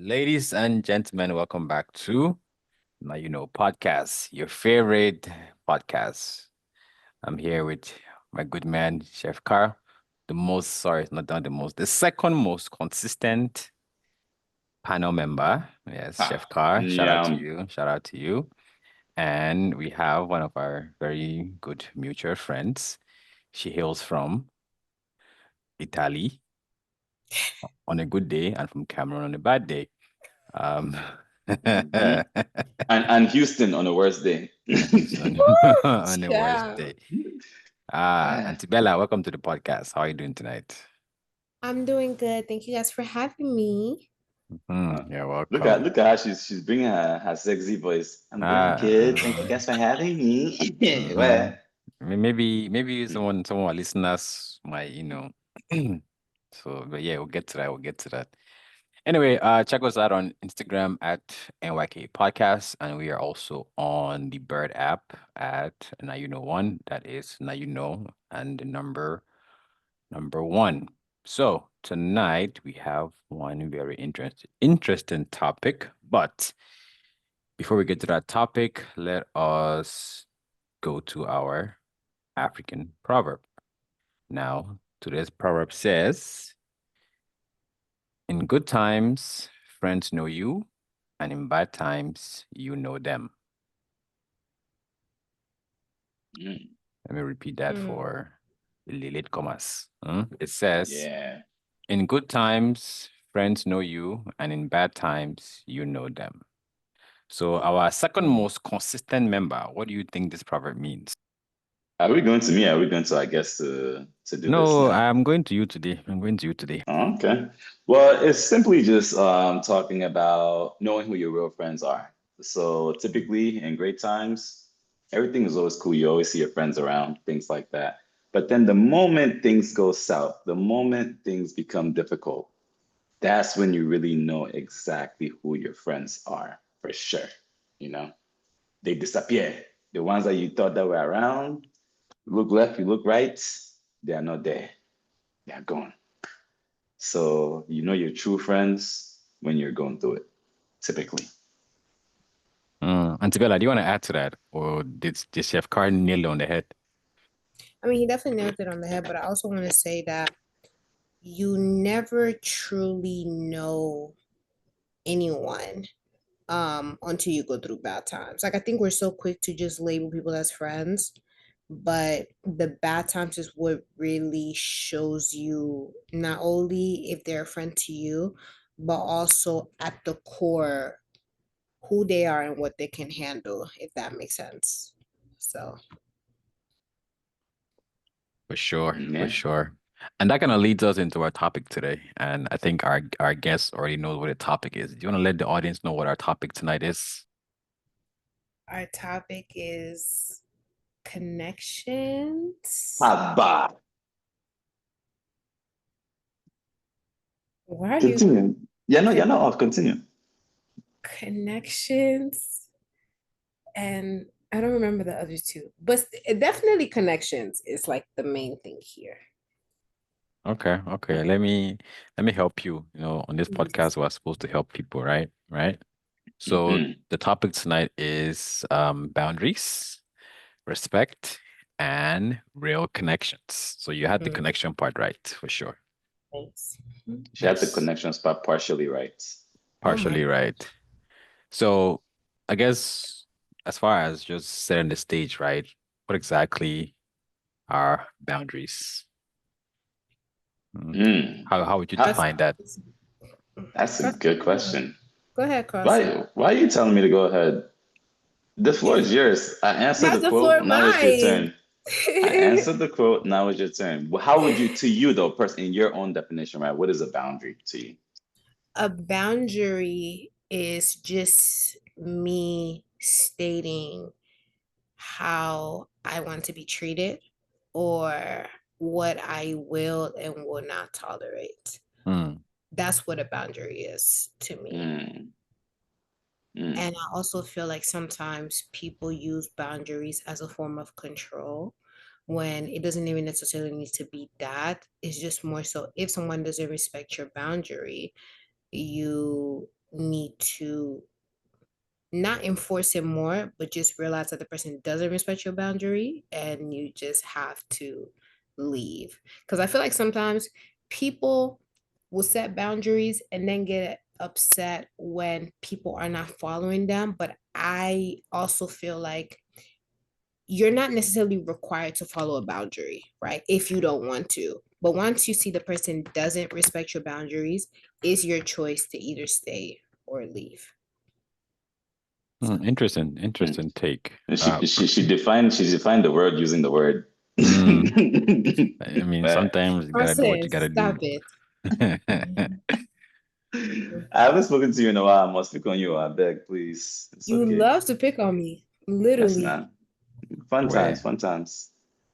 Ladies and gentlemen, welcome back to Now You Know Podcast, your favorite podcast. I'm here with my good man, Chef Carl, not the most, the second most consistent panel member. Yes, Chef Ha, Carl, shout out to yeah. you. Shout out to you. And we have one of our very good mutual friends. She hails from Italy on a good day and from Cameroon on a bad day. Um, hmm And Houston on the worst day. He's on, Woo! on the worst Ciao. day. Auntie Bella, welcome to the podcast. How are you doing tonight? I'm doing good. Thank you guys for having me. You're Look at welcome. look at how she's bringing her sexy voice. I'm doing Ah, good. Thank you guys for having me. mm-hmm. Well, Maybe someone of our listeners might, so but yeah, we'll get to that. We'll get to that. Anyway, check us out on Instagram at NYK Podcast, and we are also on the Bird app at Now You Know One. That is Now You Know and the number one. So tonight we have one very interesting topic. But before we get to that topic, let us go to our African proverb. Now, today's proverb says, "In good times, friends know you, and in bad times, you know them." mm, Let me repeat that Mm. for the late commas. It says, yeah. "In good times, friends know you, and in bad times, you know them." So, our second Mm. most consistent member, what do you think this proverb means? Are we going to me? Are we going to, I guess, to do this No, now? I'm going to you today. I'm going to you today. Okay. Well, it's simply just talking about knowing who your real friends are. So typically in great times, everything is always cool. You always see your friends around, things like that. But then the moment things go south, the moment things become difficult, that's when you really know exactly who your friends are for sure. You know, they disappear. The ones that you thought that were around, you look left, you look right, they are not there. They are gone. So you know your true friends when you're going through it, typically. Auntie Bella, do you want to add to that? Or did Chef Carl nail it on the head? I mean, he definitely nailed it on the head, but I also want to say that you never truly know anyone until you go through bad times. Like I think we're so quick to just label people as friends, but the bad times is what really shows you not only if they're a friend to you, but also at the core who they are and what they can handle, if that makes sense. So, For sure, for Yeah. sure. And that kind of leads us into our topic today. And I think our guest already knows what the topic is. Do you want to let the audience know what our topic tonight is? our topic is connections. Haba. Why are you Continue. You're con- not off. Continue. connections? And I don't remember the other two, but definitely connections is like the main thing here. Okay. Let me help you. On this Yes. podcast, we're supposed to help people, right? Right. So hmm the topic tonight is boundaries, respect, and real connections. So you had the Mm, connection part right, for sure. thanks. She had the Yes, connections part partially right. Oh my. partially right. So I guess as far as just setting the stage, right? What exactly are boundaries? Mm. Mm. How would you That's, How, define that? that's a Cross, good question. go ahead, Cross. Why are you telling me to go ahead? The floor is yours. I answered How's the the floor quote. Now it's your mine? turn. I answered the quote. Now it's your turn. How would you, to you though, person, in your own definition, right? What is a boundary to you? A boundary is just me stating how I want to be treated or what I will and will not tolerate. Mm, That's what a boundary is to me. Mm, mm, And I also feel like sometimes people use boundaries as a form of control when it doesn't even necessarily need to be that. It's just more so if someone doesn't respect your boundary, you need to not enforce it more, but just realize that the person doesn't respect your boundary and you just have to leave. Because I feel like sometimes people will set boundaries and then get upset when people are not following them. But I also feel like you're not necessarily required to follow a boundary, right? If you don't want to. But once you see the person doesn't respect your boundaries, it's your choice to either stay or leave. Interesting take. And she defined the word using the word. I mean, sometimes you gotta do what you gotta Stop do. it. I haven't spoken to you in a while. I must speak on you. I beg, please. It's You okay. love to pick on me, Yes, literally. man. Fun Where? times, fun times.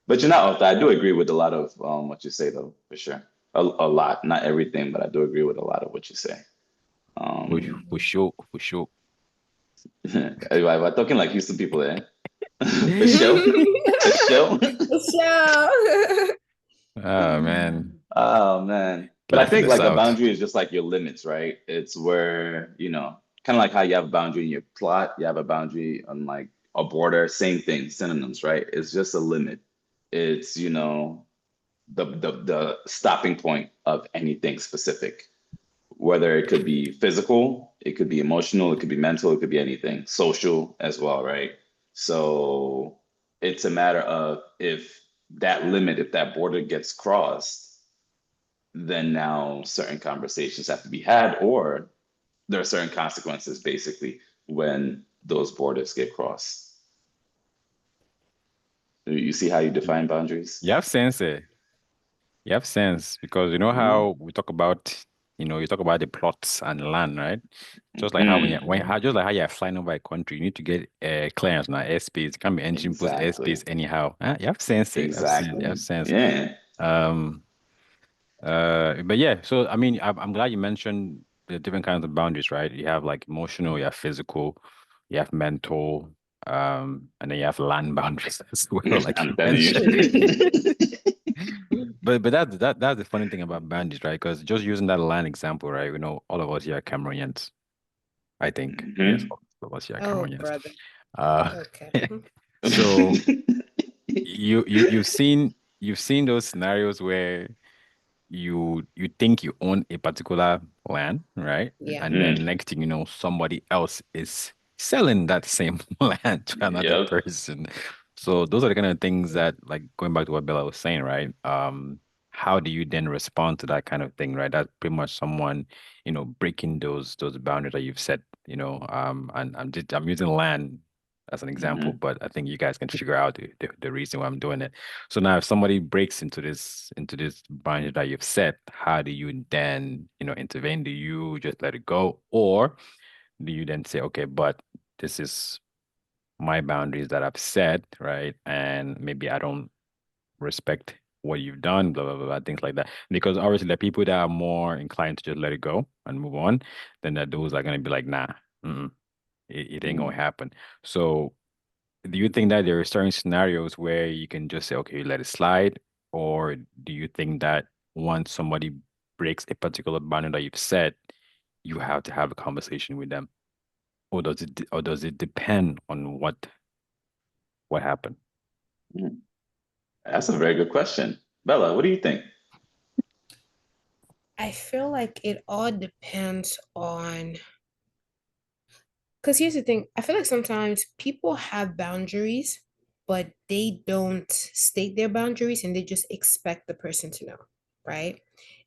But you're not off that. I do agree with a lot of what you say, though, for sure. A lot, not everything, but I do agree with a lot of what you say. For sure, for sure. We're talking like Houston people there. For sure. For sure. So, Oh man, Oh man. But I life in think the like a South. boundary is just like your limits, right? It's where, kind of like how you have a boundary in your plot, you have a boundary on like a border, same thing, synonyms, right? It's just a limit. It's, the stopping point of anything specific, whether it could be physical, it could be emotional, it could be mental, it could be anything, social as well, right? So it's a matter of if that border gets crossed, then now certain conversations have to be had, or there are certain consequences basically when those borders get crossed. You see how you define boundaries? You have sense, eh? You have sense because you know Mhm. how we talk about, you talk about the plots and land, right? Just like how just like how you're flying over a country, you need to get clearance now, airspace. You can't be entering post Exactly. airspace anyhow. You have sense, eh? You have sense. You have sense. Yeah. But yeah, so I mean, I'm glad you mentioned the different kinds of boundaries, right? You have like emotional, you have physical, you have mental, and then you have land boundaries as well, like I'm you telling mentioned. you. But that's the funny thing about boundaries, right? Because just using that land example, right? We know all of us here are Cameroonians, I think. Yes, Mhm. all of us here are oh, Cameroonians. brother. Uh, Okay. so you've seen those scenarios where you think you own a particular land, right? Yeah. And then next thing you know, somebody else is selling that same land to another Yep. person. So those are the kind of things that, like going back to what Bella was saying, right? How do you then respond to that kind of thing, right? That's pretty much someone, breaking those boundaries that you've set, and I'm using land as an example, Mhm. but I think you guys can figure out the reason why I'm doing it. So now if somebody breaks into this boundary that you've set, how do you then, intervene? Do you just let it go? Or do you then say, okay, but this is my boundaries that I've set, right? And maybe I don't respect what you've done, blah, blah, blah, blah, things like that. Because obviously the people that are more inclined to just let it go and move on, then that those are gonna be like, nah, it ain't gonna happen. So do you think that there are certain scenarios where you can just say, okay, let it slide? Or do you think that once somebody breaks a particular boundary that you've set, you have to have a conversation with them? Or does it depend on what happened? Mm. That's a very good question. Bella, what do you think? I feel like it all depends on, because here's the thing. I feel like sometimes people have boundaries, but they don't state their boundaries and they just expect the person to know, right?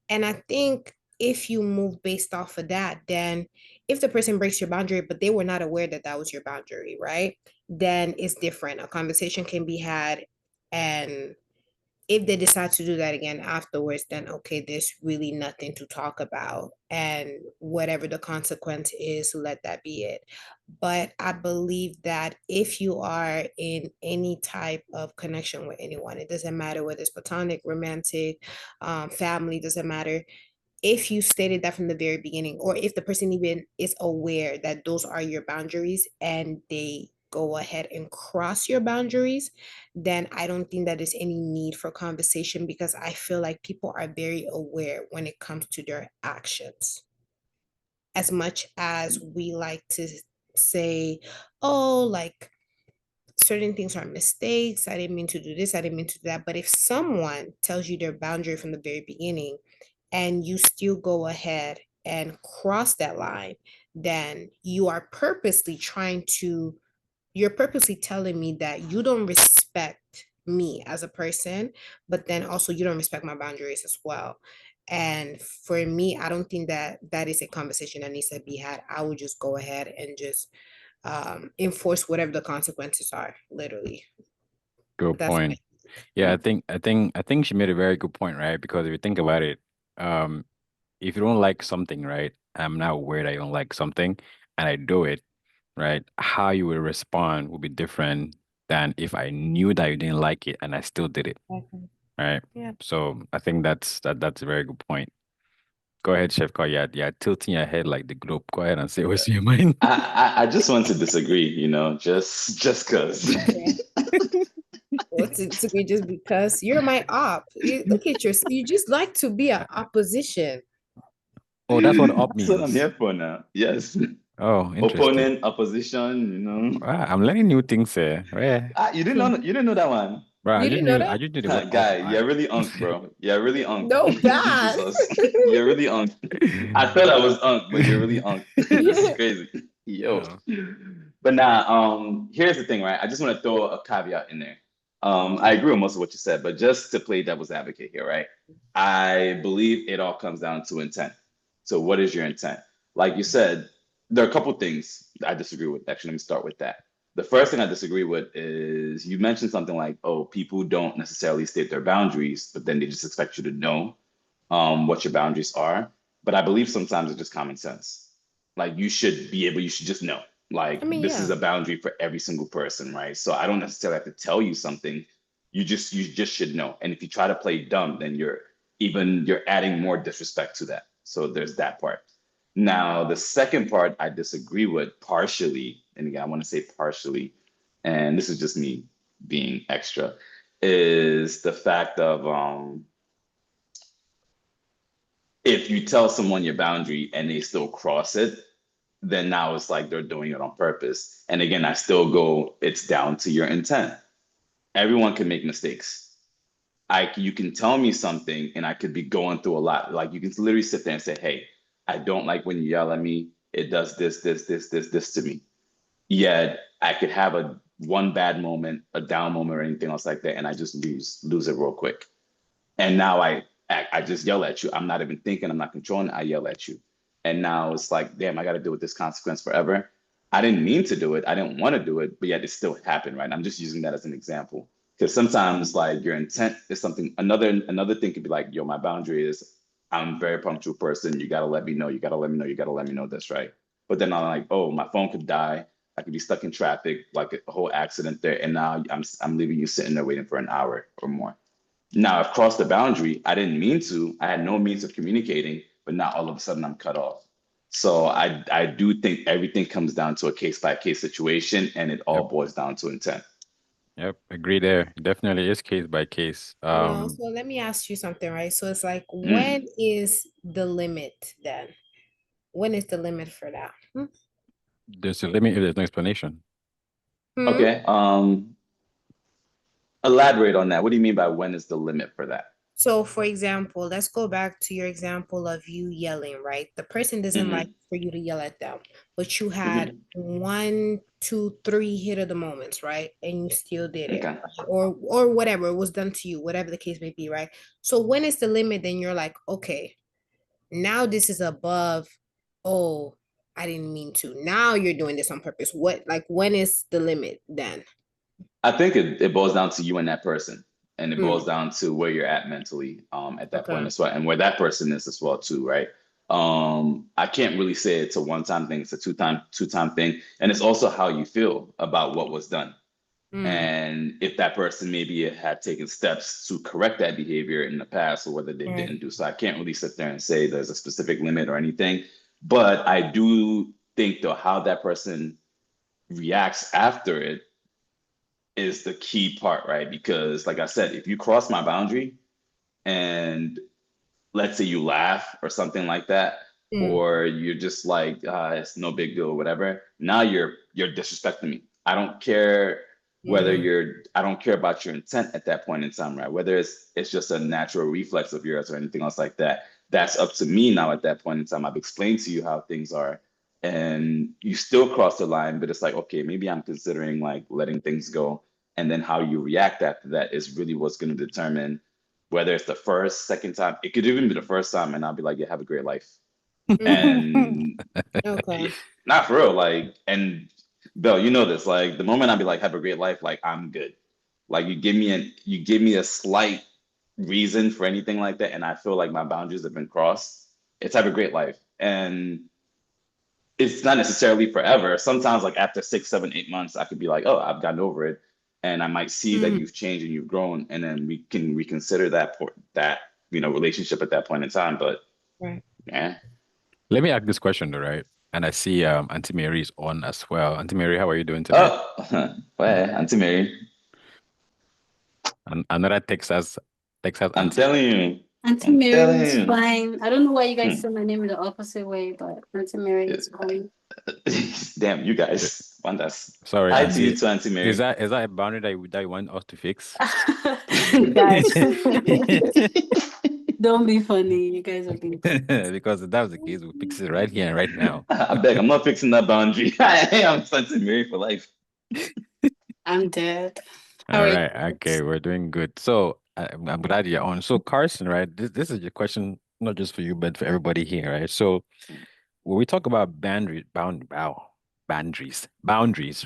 And I think if you move based off of that, then if the person breaks your boundary, but they were not aware that that was your boundary, right? Then it's different. A conversation can be had, and if they decide to do that again afterwards, then okay, there's really nothing to talk about. And whatever the consequence is, let that be it. But I believe that if you are in any type of connection with anyone, it doesn't matter whether it's platonic, romantic, family, doesn't matter. If you stated that from the very beginning, or if the person even is aware that those are your boundaries and they go ahead and cross your boundaries, then I don't think that there's any need for conversation, because I feel like people are very aware when it comes to their actions. as much as we like to say, oh, like certain things are mistakes. I didn't mean to do this. I didn't mean to do that. But if someone tells you their boundary from the very beginning and you still go ahead and cross that line, then you're purposely telling me that you don't respect me as a person, but then also you don't respect my boundaries as well. And for me, I don't think that that is a conversation that needs to be had. I would just go ahead and just enforce whatever the consequences are, literally. Good That's point. Yeah, I think she made a very good point, right? Because if you think about it, um, if you don't like something, right? I'm now aware that you don't like something, and I do it, right? How you will respond will be different than if I knew that you didn't like it and I still did it, okay. right? Yeah. So I think that's a very good point. Go ahead, Chef Call. Yeah, tilting your head like the globe. Go ahead and say what's in your mind. I just want to disagree, just because. Okay. What's it to be just because you're my op? Look at you just like to be an opposition. Oh, that's what up That's what I'm means. here for now. Yes. Oh, interesting. Opponent, opposition. Wow, I'm learning new things here. Where, Ah, you didn't know that one. bro, You didn't know I that? just knew the word up. Guy, you're really unk, bro. You're really unk. No, bad. Jesus. You're really unk. I thought I was unk, but you're really unk. This is crazy. Yo. Oh, But now, here's the thing, right? I just want to throw a caveat in there. I agree with most of what you said, but just to play devil's advocate here, right? I believe it all comes down to intent. So, what is your intent? Like you said, there are a couple things I disagree with. Actually, let me start with that. The first thing I disagree with is you mentioned something like, oh, people don't necessarily state their boundaries, but then they just expect you to know what your boundaries are. But I believe sometimes it's just common sense. Like you should just know. I Like mean, this is yeah. a boundary for every single person, right? So I don't necessarily have to tell you something. You just should know. And if you try to play dumb, then you're adding more disrespect to that. So there's that part. Now, the second part I disagree with partially, and again, I want to say partially, and this is just me being extra, is the fact of if you tell someone your boundary and they still cross it, then now it's like they're doing it on purpose. And again, I still go, it's down to your intent. Everyone can make mistakes. You can tell me something and I could be going through a lot. Like you can literally sit there and say, hey, I don't like when you yell at me. It does this to me. Yet I could have a one bad moment, a down moment, or anything else like that, and I just lose it real quick. And now I just yell at you. I'm not even thinking, I'm not controlling it, I yell at you. And now it's like, damn, I got to deal with this consequence forever. I didn't mean to do it. I didn't want to do it, but yet it still happened, right? I'm just using that as an example. Because sometimes like your intent is something, another thing could be like, yo, my boundary is I'm a very punctual person. You gotta let me know, you gotta let me know, you gotta let me know this, right? But then I'm like, oh, my phone could die. I could be stuck in traffic, like a whole accident there. And now I'm leaving you sitting there waiting for an hour or more. Now I've crossed the boundary. I didn't mean to. I had no means of communicating, but now all of a sudden I'm cut off. So I do think everything comes down to a case by case situation, and it all yep, boils down to intent. yep. Agree there. Definitely is case by case. Well, so let me ask you something, right? So it's like, Mm, when is the limit then? When is the limit for that? There's a limit if there's no explanation. Hmm? okay. Elaborate on that. What do you mean by when is the limit for that? So, for example, let's go back to your example of you yelling, right? The person doesn't like Hmm. for you to yell at them, but you had Hmm. one, two, three hit of the moments, right? And you still did it, Okay. right? Or whatever was done to you, whatever the case may be, right? So when is the limit? Then you're like, okay, now this is above. Oh, I didn't mean to. Now you're doing this on purpose. What, like, when is the limit then? I think it boils down to you and that person, and it boils Hmm. down to where you're at mentally at that point Okay. as well, and where that person is as well too, right? I can't really say it's a one-time thing; it's a two-time thing, and it's also how you feel about what was done, Hmm. and if that person maybe had taken steps to correct that behavior in the past, or whether they Right. didn't do so. I can't really sit there and say there's a specific limit or anything, but I do think though how that person reacts after it is the key part, right? Because, like I said, if you cross my boundary and let's say you laugh or something like that, or you're just like, it's no big deal or whatever. Now you're disrespecting me. I don't care whether I don't care about your intent at that point in time, right? Whether it's just a natural reflex of yours or anything else like that. That's up to me now at that point in time. I've explained to you how things are, and you still cross the line, but it's like, okay, maybe I'm considering like letting things go. And then how you react after that is really what's going to determine whether it's the first, second time. It could even be the first time, and I'll be like, yeah, have a great life. And Okay. not for real, like, and Belle, you know this, like the moment I'll be like, have a great life, like I'm good. Like you give me a slight reason for anything like that, and I feel like my boundaries have been crossed. It's have a great life. And it's not necessarily forever. Sometimes like after 6, 7, 8 months, I could be like, oh, I've gotten over it. And I might see that you've changed and you've grown, and then we can reconsider that relationship at that point in time. But Right. yeah. Let me ask this question though, right? And I see Auntie Mary is on as well. Auntie Mary, how are you doing today? Oh, well, Auntie Mary. Another Texas I'm auntie. telling you. Auntie I'm Mary telling is you. fine. I don't know why you guys say my name in the opposite way, but Auntie Mary is fine. Damn, you guys. Wonders. Sorry, Hi to you Auntie. too, Auntie Mary. Is that a boundary that you want us to fix? Guys, don't be funny. You guys are being funny. Because if that was the case, we'll fix it right here and right now. I beg, I'm not fixing that boundary. I am Auntie Mary for life. I'm dead. All How are you right. guys? Okay, we're doing good. So I'm glad you're on. So Carson, right? This is your question, not just for you, but for everybody here, right? So when we talk about boundaries,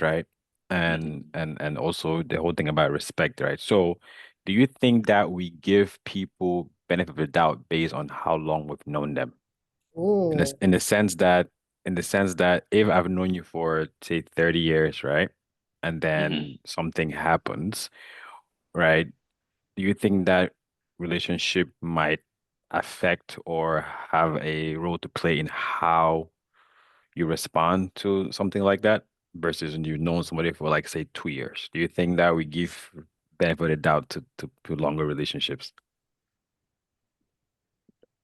right? And also the whole thing about respect, right? So do you think that we give people benefit of the doubt based on how long we've known them? Ooh. In the sense that if I've known you for say 30 years, right? And then something happens, right? Do you think that relationship might affect or have a role to play in how you respond to something like that versus when you've known somebody for like say 2 years? Do you think that we give benefit of the doubt to longer relationships?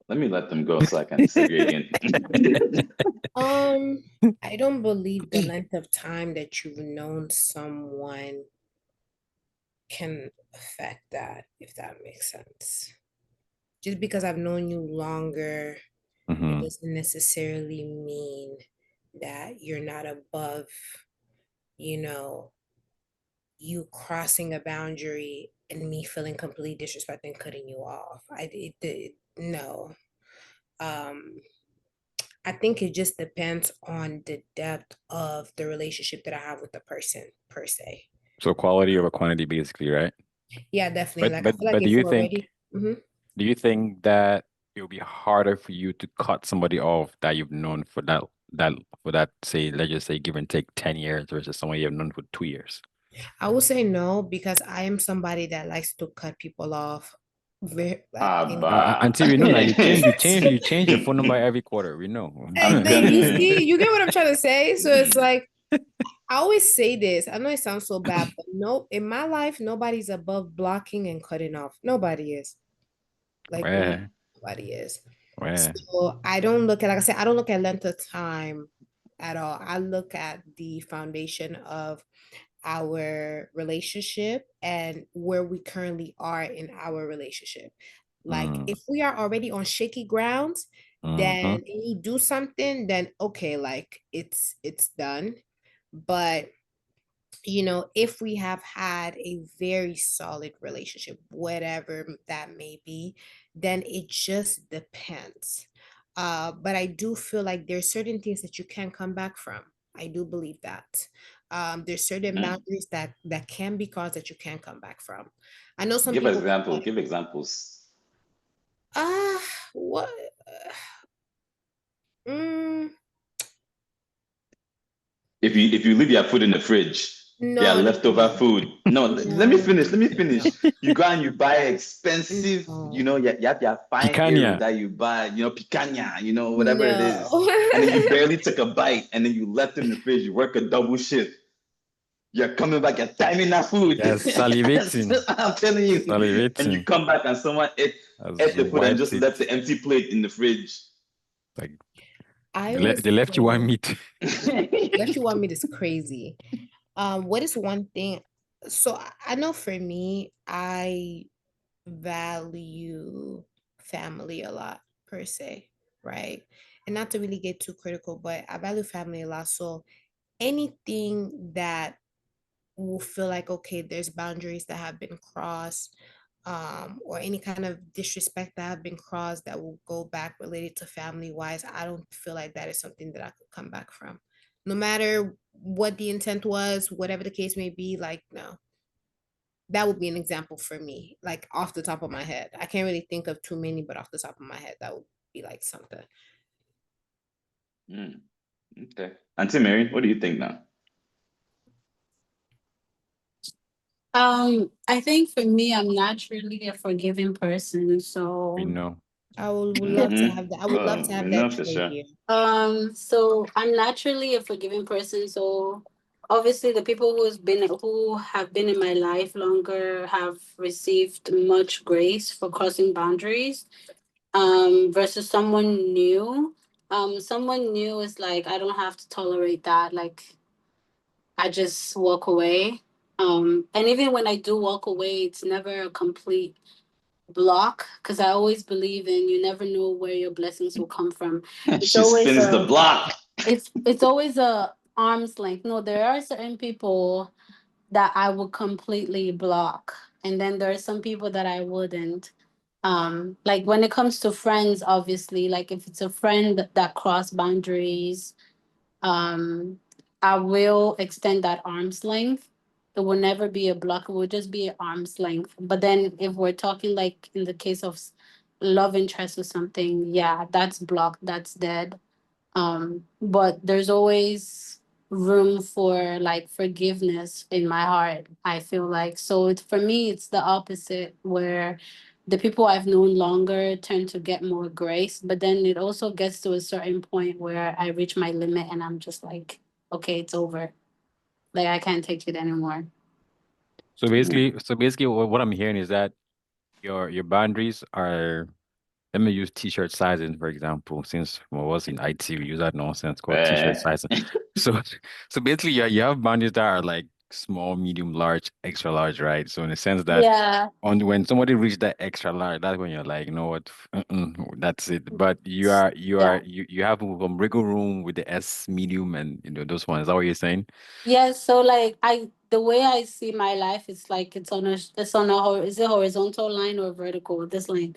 Let me let them go so I can disagree again. I don't believe the length of time that you've known someone can affect that, if that makes sense. Just because I've known you longer, it doesn't necessarily mean that you're not above, you crossing a boundary and me feeling completely disrespected and cutting you off. No. I think it just depends on the depth of the relationship that I have with the person per se. So quality over quantity, basically, right? Yeah, definitely. But Like I feel like but do if you we're think already, do you think that it will be harder for you to cut somebody off that you've known for that say, let's just say give and take 10 years versus someone you've known for 2 years? I would say no, because I am somebody that likes to cut people off Until we know that you change your phone number every quarter. We know. And then you get what I'm trying to say. So it's like I always say this. I know it sounds so bad, but no, in my life, nobody's above blocking and cutting off. Nobody is. Like nobody is. So I don't look at, like I said, I don't look at length of time at all. I look at the foundation of our relationship and where we currently are in our relationship. Like if we are already on shaky grounds, then you do something, then okay, like it's done. But if we have had a very solid relationship, whatever that may be, then it just depends. But I do feel like there's certain things that you can come back from. I do believe that. There's certain boundaries that can be caused that you can come back from. I know some Give people examples. Give examples. What? If you leave your food in the fridge, No, leftover food. No, let me finish. You go and you buy expensive, you have your fine picanha that you buy, picanha, whatever it is. And then you barely took a bite and then you left it in the fridge. You work a double shift. You're coming back, you're timing that food. Yes, salivating. I'm telling you. Salivating. And you come back and someone ate the food and just left the empty plate in the fridge. Like I They, would they left you one say meat. left you want me this crazy. What is one thing? So I know for me, I value family a lot per se, right? And not to really get too critical, but I value family a lot. So anything that will feel like, okay, there's boundaries that have been crossed, or any kind of disrespect that have been crossed that will go back related to family wise, I don't feel like that is something that I could come back from. No matter what the intent was, whatever the case may be, like, no, that would be an example for me, like off the top of my head. I can't really think of too many, but off the top of my head, that would be like something. Okay. Auntie Mary, what do you think now? I think for me, I'm naturally a forgiving person. So, We know. I would love to Mm-hmm. have that. I would love to We have know that for trait sure. here. so I'm naturally a forgiving person. So obviously the people who have been in my life longer have received much grace for crossing boundaries. Versus someone new. Someone new is like, I don't have to tolerate that. Like, I just walk away. And even when I do walk away, it's never a complete block because I always believe in you never know where your blessings will come from. It's She always spins the a block. it's always a arm's length. No, there are certain people that I would completely block, and then there are some people that I wouldn't. Like when it comes to friends, obviously, like if it's a friend that cross boundaries, um, I will extend that arm's length. It will never be a block. It will just be an arm's length. But then if we're talking like in the case of love interest or something, yeah, that's blocked. That's dead. But there's always room for like forgiveness in my heart. I feel like so. It's for me. It's the opposite where the people I've known longer tend to get more grace, but then it also gets to a certain point where I reach my limit and I'm just like, okay, it's over. Like I can't take it anymore. So basically, what I'm hearing is that your boundaries are. Let me use t-shirt sizing, for example. Since I was in IT, we use that nonsense called t-shirt Eh, sizing. So, so basically, you have boundaries that are like small, medium, large, extra large, right? So in the sense that Yeah. when somebody reaches that extra large, that's when you're like, you know what, that's it. But Yeah. you have some wiggle room with the S medium and those ones. Is that what you're saying? Yeah, so like the way I see my life is like is it horizontal line or vertical? This line,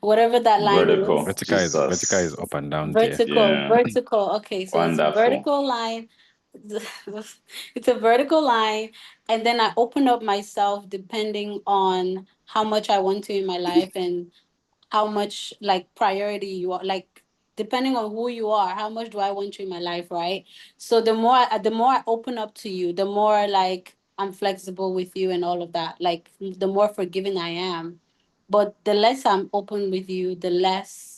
whatever that line is. vertical. Vertical is Jesus. up and down there. Vertical, Yeah. vertical. Okay, so it's a Wonderful. vertical line. It's a vertical line, and then I open up myself depending on how much I want to in my life and how much like priority you are, like depending on who you are, how much do I want you in my life, right? So the more I open up to you, the more like I'm flexible with you and all of that, like the more forgiving I am. But the less I'm open with you, the less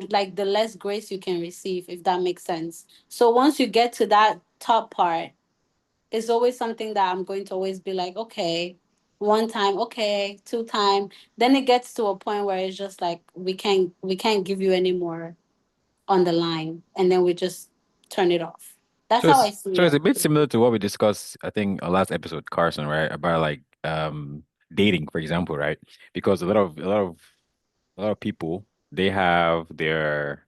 like the less grace you can receive, if that makes sense. So once you get to that top part, it's always something that I'm going to always be like, okay, one time, okay, two time. Then it gets to a point where it's just like we can't give you any more on the line, and then we just turn it off. That's So how I it's see so it's it. a bit similar to what we discussed, I think, our last episode, Carson, right? About like dating, for example, right? Because a lot of people, they have the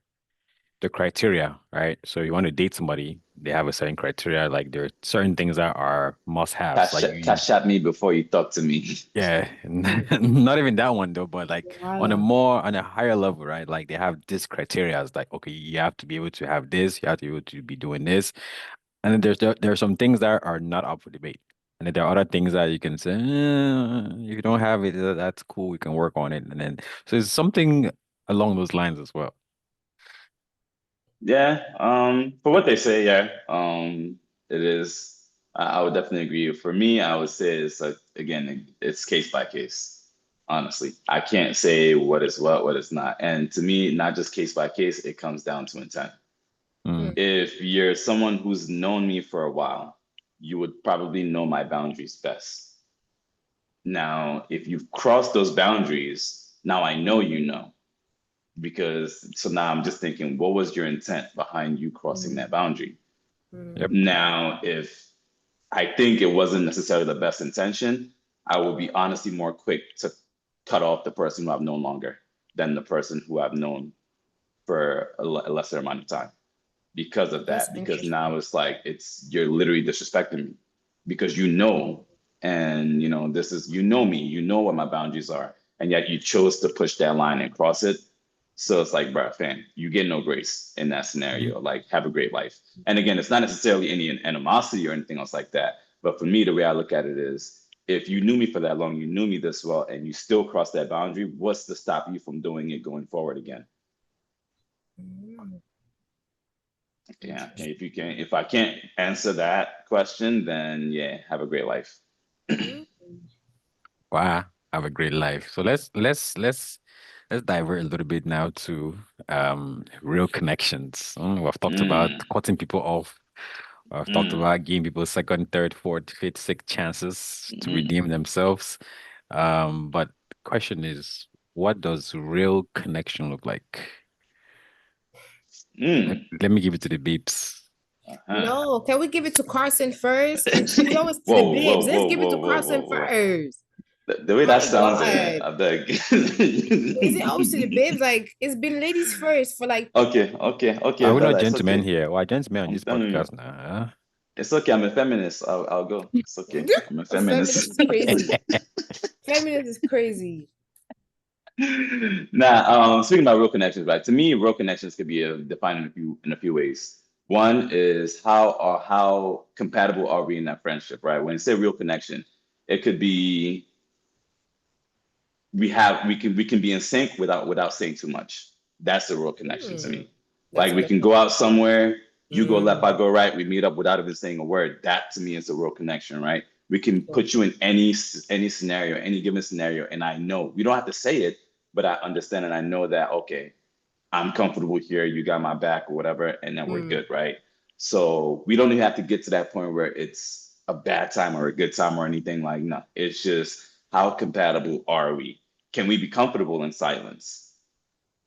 criteria, right? So you want to date somebody, they have a certain criteria, like there are certain things that are must-haves. Like you Cash at me before you talk to me. yeah, not even that one though, but like Voila. on a higher level, right? Like they have this criteria as like, okay, you have to be able to have this, you have to be able to be doing this. And then there are some things that are not up for debate. And then there are other things that you can say, if you don't have it, that's cool, we can work on it. And then so it's something along those lines as well. Yeah, for what they say, yeah, it is. I would definitely agree. For me, I would say it's like again, it's case by case. Honestly, I can't say what is what is not. And to me, not just case by case, it comes down to intent. Mm. Mm. If you're someone who's known me for a while, you would probably know my boundaries best. Now, if you've crossed those boundaries, now I know you know. because so now I'm just thinking, what was your intent behind you crossing that boundary? Yep. Now, if I think it wasn't necessarily the best intention, I will be honestly more quick to cut off the person who I've known longer than the person who I've known for a lesser amount of time because of That's that. Because interesting. now it's like you're literally disrespecting me because you know, and this is me, you know what my boundaries are, and yet you chose to push that line and cross it. So it's like, bruh, fam, you get no grace in that scenario. Like, have a great life. And again, it's not necessarily any animosity or anything else like that. But for me, the way I look at it is, if you knew me for that long, you knew me this well, and you still cross that boundary, what's to stop you from doing it going forward again? Yeah, if I can't answer that question, then yeah, have a great life. Wow, have a great life. So let's divert a little bit now to real connections. We've talked about Mm, cutting people off. We've talked mm, about giving people second, third, fourth, fifth, sixth chances to mm, redeem themselves. But the question is, what does real connection look like? mm. Let me give it to the beeps. Uh-huh. No, can we give it to Carson first? We always to the Whoa, babes. whoa, Let's whoa, give it whoa, to whoa, whoa, Carson whoa. first. The way that My sounds, God. I beg. Is it always to the babes? Like, it's been ladies first for like, Okay, Are we not Bella, it's gentlemen okay. here? We're gentlemen on I'm this telling you, podcast now. it's okay. I'm a feminist. I'll go. It's okay. I'm a a feminist feminist. is crazy. Feminist is crazy. Now, speaking about real connections, right? To me, real connections could be defined in a few ways. One is how compatible are we in that friendship, right? When you say real connection, it could be we can be in sync without saying too much. That's the real connection to me. That's Like a we good can one. go out somewhere, you go left, I Mm, go right, we meet up without even saying a word. That to me is a real connection, right? We can yeah. put you in any scenario, any given scenario, and I know we don't have to say it, but I understand and I know that okay, I'm comfortable here, you got my back or whatever, and then we're Mm, good, right? So we don't even have to get to that point where it's a bad time or a good time or anything like no. It's just how compatible are we? Can we be comfortable in silence?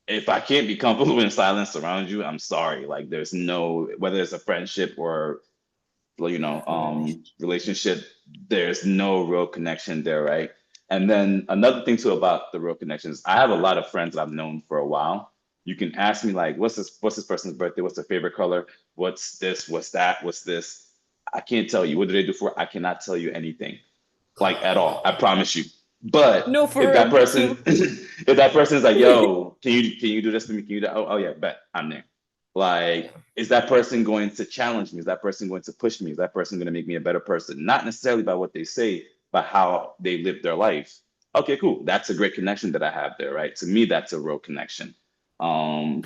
If I can't be comfortable in silence around you, I'm sorry. Like there's no whether it's a friendship or relationship, there's no real connection there, right? And then another thing too about the real connections, I have a lot of friends I've known for a while. You can ask me like, what's this person's birthday? What's their favorite color? What's this? What's that? What's this? I can't tell you. What do they do for? I cannot tell you anything, like at all. I promise you. But no, for if real, that me person, too. if that person is like, yo, can you do this for me? Can you do? Oh yeah, bet I'm there. Like, is that person going to challenge me? Is that person going to push me? Is that person going to make me a better person? Not necessarily by what they say, but how they live their life. Okay, cool. That's a great connection that I have there, right? To me, that's a real connection. Um,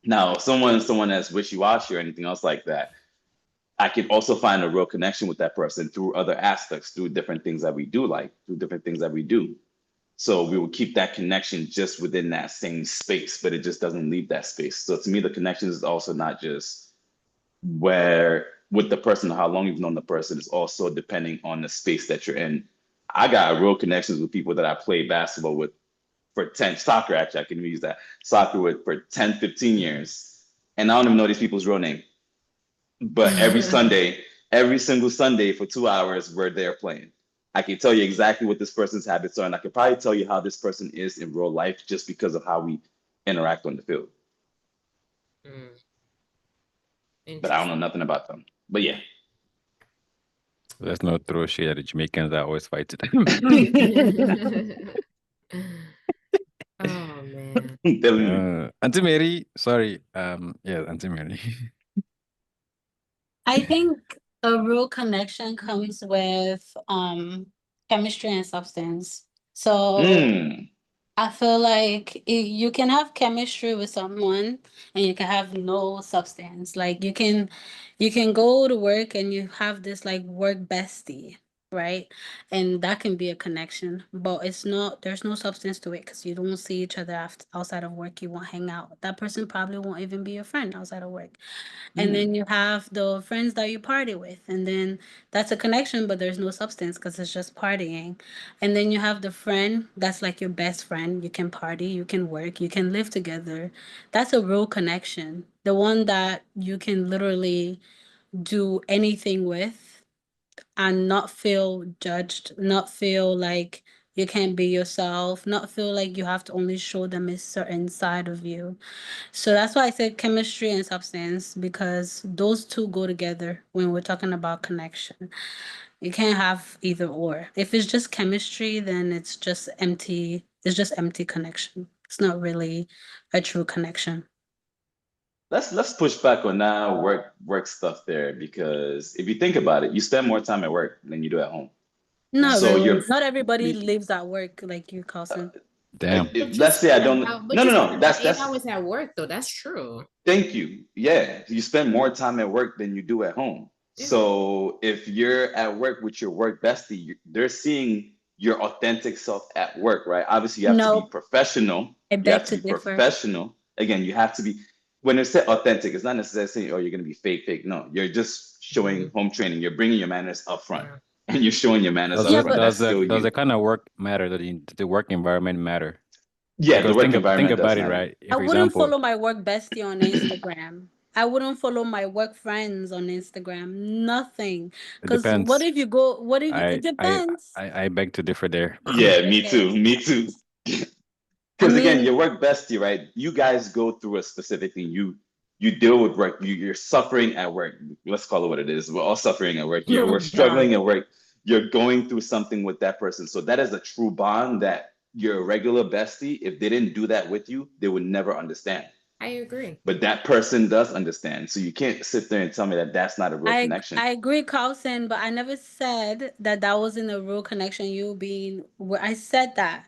Now, if someone that's wishy-washy or anything else like that, I can also find a real connection with that person through other aspects, through different things that we do like, through different things that we do. So we will keep that connection just within that same space, but it just doesn't leave that space. So to me, the connection is also not just where with the person, how long you've known the person, is also depending on the space that you're in. I got real connections with people that I play basketball with for 10, soccer actually, I can use that, soccer with for 10, 15 years. And I don't even know these people's real name. But every Sunday, every single Sunday for 2 hours, we're there playing. I can tell you exactly what this person's habits are, and I can probably tell you how this person is in real life just because of how we interact on the field. But I don't know Interesting. nothing about them. But yeah. Let's not throw shade at the Jamaicans that always fight it. Oh man. Telling you. Auntie Mary, sorry. Yeah, Auntie Mary. I think a real connection comes with chemistry and substance. So Mm, I feel like you can have chemistry with someone and you can have no substance. Like you can go to work and you have this like work bestie. right? And that can be a connection, but there's no substance to it because you don't see each other outside of work. You won't hang out. That person probably won't even be your friend outside of work. And then you have the friends that you party with, and then that's a connection, but there's no substance because it's just partying. And then you have the friend that's like your best friend. You can party, you can work, you can live together. That's a real connection. The one that you can literally do anything with and not feel judged, not feel like you can't be yourself, not feel like you have to only show them a certain side of you. So that's why I said chemistry and substance, because those two go together when we're talking about connection. You can't have either or. If it's just chemistry, then it's just empty connection. It's not really a true connection. Let's push back on that work stuff there, because if you think about it, you spend more time at work than you do at home. Not So really. you're Not everybody lives at work like you, Carlson. Damn. let's say I don't. No. That's 8 hours at work though. That's true. Thank you. Yeah, you spend more time at work than you do at home. Yeah. So if you're at work with your work bestie, they're seeing your authentic self at work, right? Obviously, you have to be No, professional. I You beg have to to be differ. professional. Again, you have to be. When it's said authentic, it's not necessarily saying, "Oh, you're going to be fake." No, you're just showing home training. You're bringing your manners up front, Yeah. and you're showing your manners Does up Yeah, the front. but That's still does the you. kind of work matter? The work environment matter? Yeah, the Because work think environment does about it, matter. right? I For wouldn't example, follow my work bestie on Instagram. I wouldn't follow my work friends on Instagram. Nothing. it Because what depends. if you go, what if it I I depends? I beg to differ there. Yeah, me Okay. too. Me too. I Because again, mean, your work bestie, right? You guys go through a specific thing. You deal with work. You're suffering at work. Let's call it what it is. We're all suffering at work. Oh We're God. struggling at work. You're going through something with that person. So that is a true bond that your regular bestie, if they didn't do that with you, they would never understand. I agree. But that person does understand. So you can't sit there and tell me that that's not a real connection. I agree, Carlson, but I never said that that wasn't a real connection. You being, I said that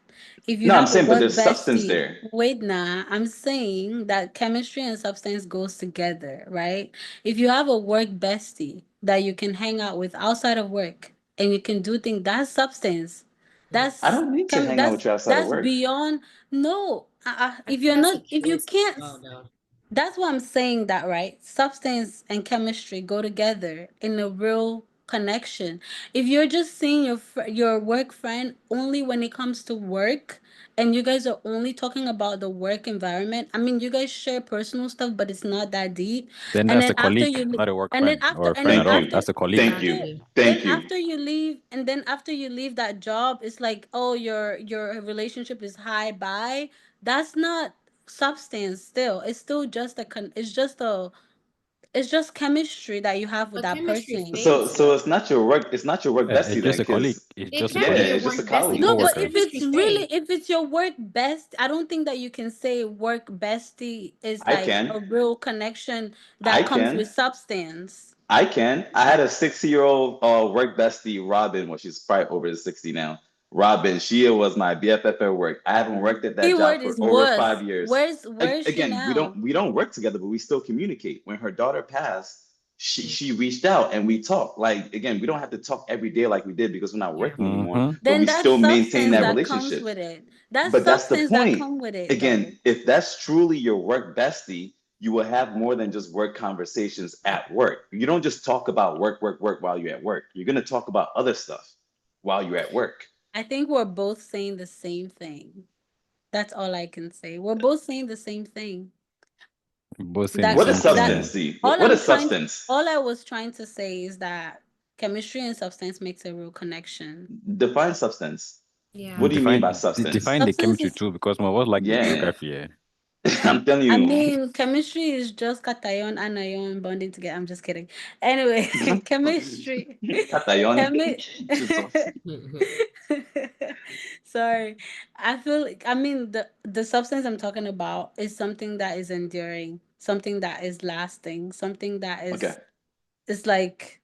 if you No, I'm have a saying, but work there's substance bestie, there. wait, nah, I'm saying that chemistry and substance goes together, right? If you have a work bestie that you can hang out with outside of work and you can do things, that's substance. I don't need to hang out with you outside of That's work. beyond. No, I if think you're that's not, a if you choice as can't, well, though. that's why I'm saying that, right? Substance and chemistry go together in a real connection. If you're just seeing your work friend only when it comes to work, and you guys are only talking about the work environment, I mean, you guys share personal stuff, but it's not that deep. Then And that's then a colleague, not a work friend or a friend at Thank all. you. That's a colleague. Thank you. Exactly. Thank you. after you leave, and then after you leave that job, it's like, oh, your relationship is high. Bye. That's not substance. Still, it's still just it's just chemistry that you have with But that chemistry person. fades So though. it's not your work Yeah, bestie it's then, just a colleague. because It's It just a can yeah, be colleague, your it's just a work bestie colleague. No, but because coworker. if it's chemistry really, fades. if it's your work best, I don't think that you can say work bestie is I like can. a real connection I that comes can. with substance. I can. I had a 60-year-old work bestie, Robin. Well, she's probably over 60 now. Robin, she was my BFF at work. I haven't worked at that job Keyword for is over 5 was. years. Where is she Again, now? we don't work together, but we still communicate. When her daughter passed, she reached out and we talked. Like again, we don't have to talk every day like we did because we're not Yeah. working anymore, Mm-hmm. but Then we that's still maintain substance that that comes relationship. with it. That's But that's the substance that point. come with it, though. Again, if that's truly your work bestie, you will have more than just work conversations at work. You don't just talk about work while you're at work. You're going to talk about other stuff while you're at work. I think we're both saying the same thing. That's all I can say. We're both saying the same thing. Both saying the That What is same that thing. substance, D? all What I'm is trying substance? all I was trying to say is that chemistry and substance makes a real connection. Define substance. What Yeah. do you mean by Define substance? the Substance chemistry is, too, because my was like the Yeah. geography. Yeah. I'm telling I you. mean, chemistry is just cation, anion bonding together. I'm just kidding. Anyway, chemistry. Katayon. Chemi- Jesus. Sorry. I feel like, I mean, the substance I'm talking about is something that is enduring, something that is lasting, something that Okay. is like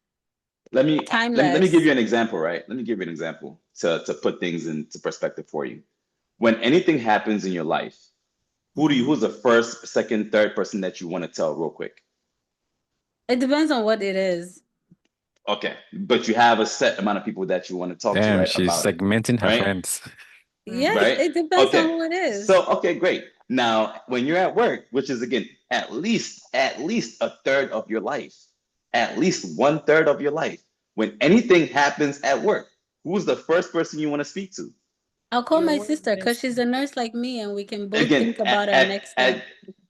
Let me give timeless. you an example, right? Let me give you an example to put things into perspective for you. When anything happens in your life, who's the first, second, third person that you want to tell real quick? It depends on what it is. Okay, but you have a set amount of people that you want to talk to, Damn, right, she's about it, segmenting her right? friends. Yes, Right? it depends on Okay. who it is. So, okay, great. Now, when you're at work, which is again at least a third of your life, at least one third of your life, when anything happens at work, who's the first person you want to speak to? I'll call Your my work sister because she's bestie. a nurse like me, and we can both Again, think about our next step.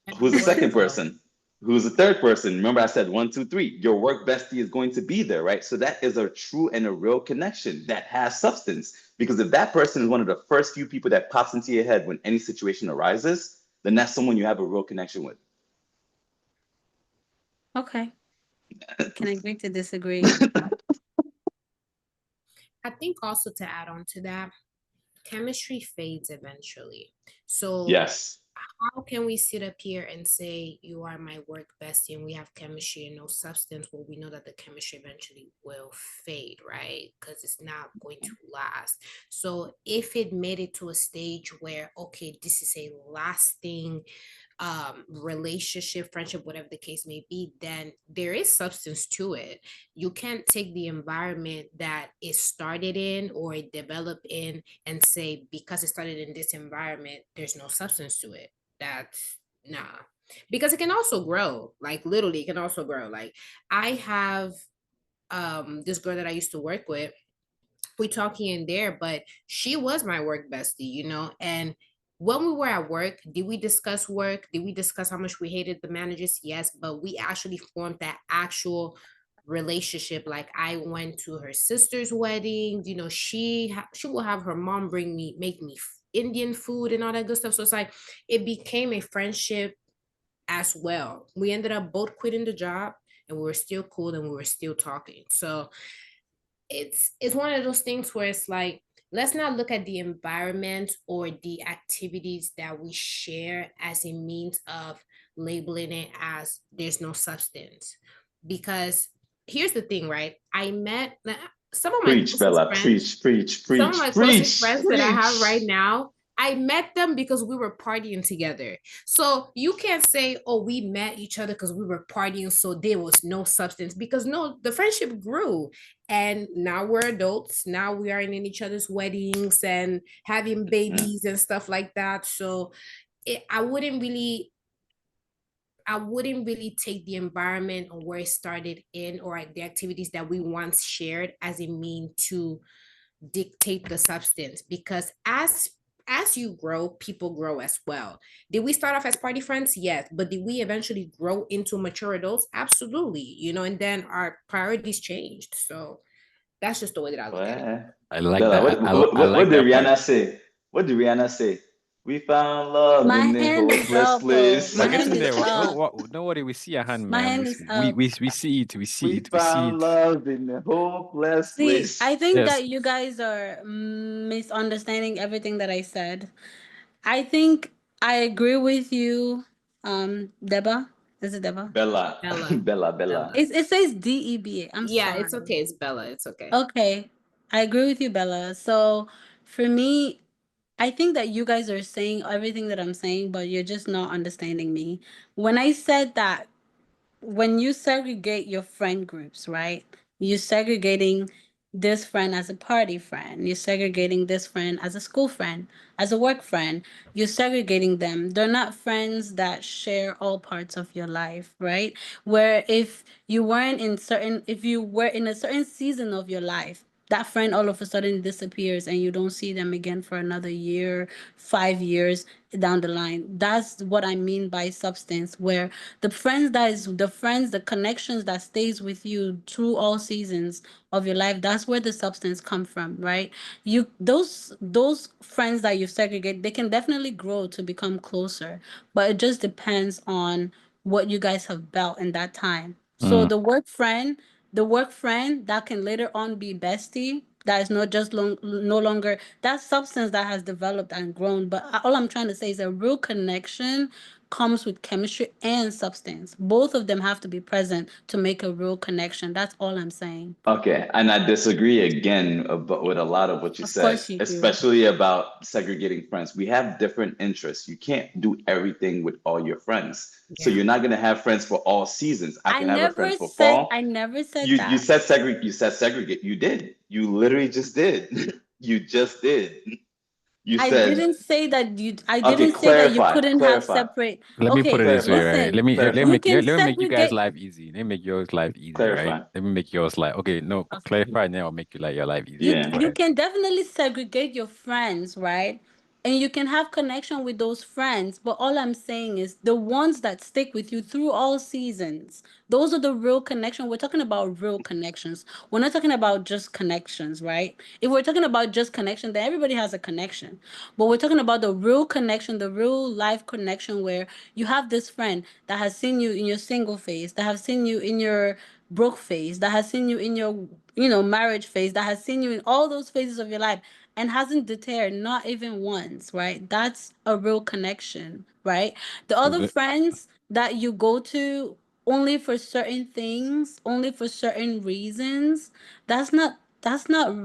And who's the work second well. person? Who's the third person? Remember, I said 1, 2, 3. Your work bestie is going to be there, right? So that is a true and a real connection that has substance. Because if that person is one of the first few people that pops into your head when any situation arises, then that's someone you have a real connection with. Okay, can agree to disagree. I think also to add on to that, chemistry fades eventually. So Yes. how can we sit up here and say you are my work bestie and we have chemistry and no substance? Well, we know that the chemistry eventually will fade, right? Because it's not going to last. So if it made it to a stage where, okay, this is a lasting relationship, friendship, whatever the case may be, then there is substance to it. You can't take the environment that it started in or it developed in and say because it started in this environment there's no substance to it. That's nah, because it can also grow, like literally it can also grow. Like I have this girl that I used to work with, we talk here and there, but she was my work bestie, you know. And when we were at work, did we discuss work? Did we discuss how much we hated the managers? Yes, but we actually formed that actual relationship. Like I went to her sister's wedding, you know, she will have her mom make me Indian food and all that good stuff. So it's like it became a friendship as well. We ended up both quitting the job and we were still cool and we were still talking. So it's one of those things where it's like let's not look at the environment or the activities that we share as a means of labeling it as there's no substance, because here's the thing, right? I met some of my Preach, closest Bella. friends, Preach, preach, some of my preach, closest preach, friends that I have right preach. now, I met them because we were partying together. So you can't say, oh, we met each other because we were partying, so there was no substance. Because no, the friendship grew. And now we're adults. Now we are in each other's weddings and having Mm. babies and stuff like that. So I wouldn't really take the environment or where it started in or the activities that we once shared as a mean to dictate the substance, because as you grow, people grow as well. Did we start off as party friends? Yes, but did we eventually grow into mature adults? Absolutely, you know. And then our priorities changed. So that's just the way that I look at it. Well, I like Bella, that. I what like did that part. Rihanna say? What did Rihanna say? We found love in My the hand is hopeless up, oh. place. We're My hand getting is there. No, up. don't worry. We see your hand, My man. hand is up. We see it. We see We it. We see found it. love in the hopeless See, I place. think Yes. that you guys are misunderstanding everything that I said. I think I agree with you, Deba. Is it Deba? Bella, Bella. Bella, Bella. Bella. It says DEBA. I'm Yeah, sorry. it's okay. It's Bella. It's okay. Okay, I agree with you, Bella. So for me, I think that you guys are saying everything that I'm saying, but you're just not understanding me. When I said that when you segregate your friend groups, right? You're segregating this friend as a party friend. You're segregating this friend as a school friend, as a work friend. You're segregating them. They're not friends that share all parts of your life, right? Where if you were in a certain season of your life, that friend all of a sudden disappears and you don't see them again for another year, 5 years down the line. That's what I mean by substance, where the connections that stays with you through all seasons of your life, that's where the substance come from, right? You those friends that you segregate, they can definitely grow to become closer, but it just depends on what you guys have built in that time. So Mm. the work friend that can later on be bestie, that is not just no longer that substance that has developed and grown. But all I'm trying to say is a real connection comes with chemistry and substance. Both of them have to be present to make a real connection. That's all I'm saying. Okay, and I disagree again with a lot of what you Of said, course you do. especially about segregating friends. We have different interests. You can't do everything with all your friends. So Yeah. you're not gonna have friends for all seasons. I can have a friend for fall. I never said You that. said segregate. You did. You literally just did. You just did. You I said, didn't say that I okay, didn't say that you couldn't have clarify, separate. Let me put Okay, it this way, right? listen, clarify, you can Let me make you guys segregate. life easy. Let me make yours life easy, right? clarify. Let me make yours life. Okay, no, Okay. clarify now. I'll make you like your life easy. You Yeah. Go you ahead. can definitely segregate your friends, right? And you can have connection with those friends, but all I'm saying is the ones that stick with you through all seasons. Those are the real connection. We're talking about real connections. We're not talking about just connections, right? If we're talking about just connection, then everybody has a connection. But we're talking about the real connection, the real life connection where you have this friend that has seen you in your single phase, that have seen you in your broke phase, that has seen you in your marriage phase, that has seen you in all those phases of your life and hasn't deterred, not even once, right? That's a real connection, right? The other Le- friends that you go to only for certain things, only for certain reasons, that's not